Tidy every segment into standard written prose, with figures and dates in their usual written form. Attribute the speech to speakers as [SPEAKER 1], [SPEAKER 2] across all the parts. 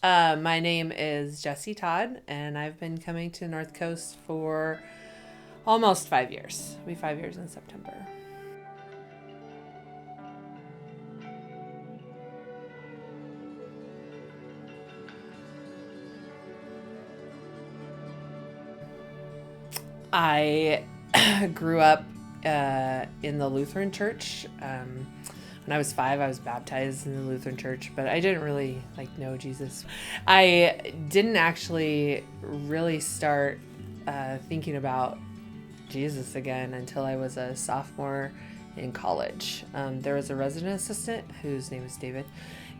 [SPEAKER 1] My name is Jessie Todd, and I've been coming to North Coast for almost 5 years. It'll be 5 years in September. I grew up in the Lutheran church. When I was 5, I was baptized in the Lutheran church, but I didn't really know Jesus. I didn't actually really start thinking about Jesus again until I was a sophomore in college. There was a resident assistant whose name was David,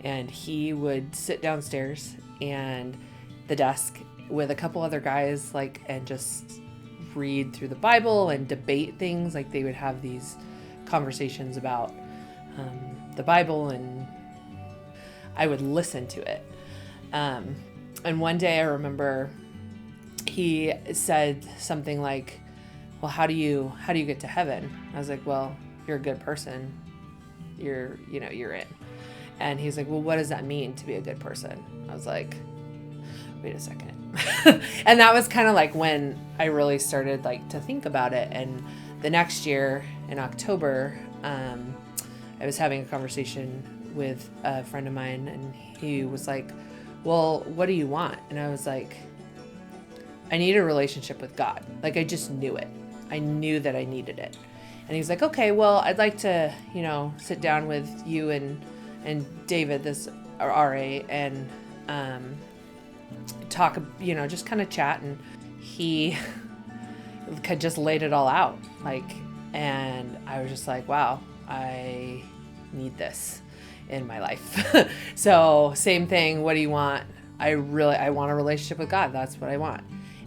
[SPEAKER 1] and he would sit downstairs and the desk with a couple other guys and just read through the Bible and debate things. They would have these conversations about the Bible, and I would listen to it. And one day I remember he said something like, well, how do you get to heaven? I was like, well, you're a good person. You're in. And he's like, well, what does that mean to be a good person? I was like, wait a second. And that was kind of when I really started to think about it. And the next year in October, I was having a conversation with a friend of mine, and he was like, well, what do you want? And I was like, I need a relationship with God. I just knew it. I knew that I needed it. And he's like, okay, well, I'd like to, sit down with you and David, this RA, and talk, just kind of chat. And he just laid it all out. And I was just like, wow, I need this in my life. So same thing. What do you want? I want a relationship with God. That's what I want.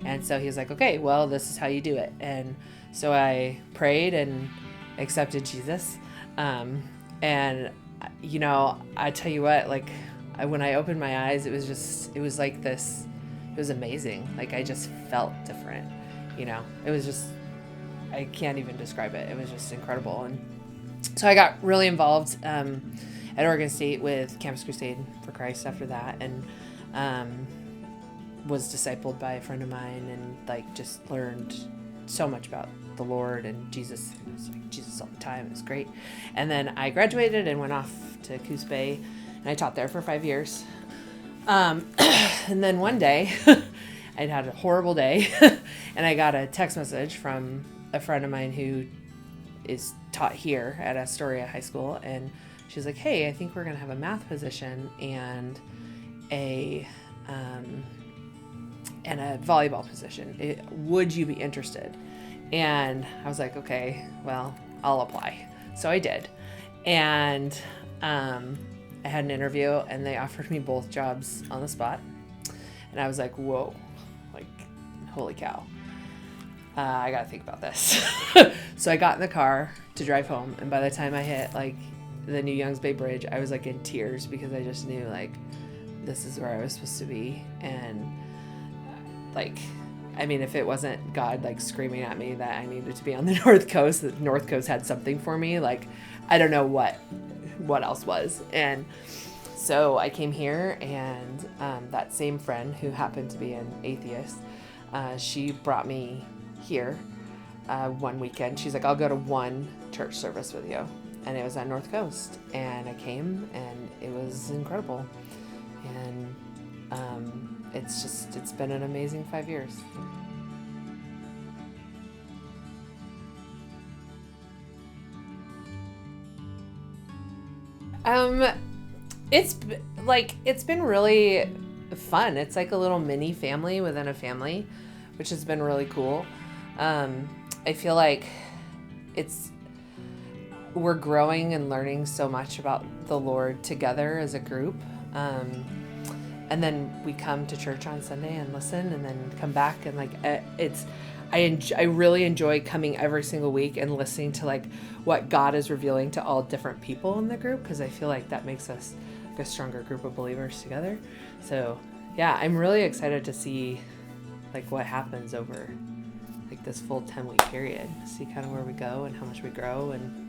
[SPEAKER 1] And so he was like, okay, well, this is how you do it. And so I prayed and accepted Jesus. And I tell you what, when I opened my eyes, it was like this, it was amazing. I just felt different, it was just, I can't even describe it. It was just incredible. And so I got really involved at Oregon State with Campus Crusade for Christ after that, and was discipled by a friend of mine, and just learned so much about the Lord and Jesus. It was Jesus all the time. It was great. And then I graduated and went off to Coos Bay, and I taught there for 5 years. And then one day, I'd had a horrible day, and I got a text message from a friend of mine who is taught here at Astoria High School, and she's like, hey, I think we're going to have a math position and a volleyball position. Would you be interested? And I was like, okay, well, I'll apply. So I did. And I had an interview, and they offered me both jobs on the spot. And I was like, whoa, holy cow. I got to think about this. So I got in the car to drive home. And by the time I hit the New Youngs Bay Bridge, I was in tears, because I just knew this is where I was supposed to be. And if it wasn't God screaming at me that I needed to be on the North Coast, that North Coast had something for me, I don't know what else was. And so I came here, and that same friend, who happened to be an atheist, she brought me here one weekend. She's like, I'll go to one church service with you. And it was at North Coast. And I came, and it was incredible. And it's been an amazing 5 years. It's been really fun. It's like a little mini family within a family, which has been really cool. I feel like we're growing and learning so much about the Lord together as a group. And then we come to church on Sunday and listen, and then come back, and I really enjoy coming every single week and listening to what God is revealing to all different people in the group, because I feel like that makes us a stronger group of believers together. So yeah, I'm really excited to see what happens over this full 10-week period, see kind of where we go and how much we grow. And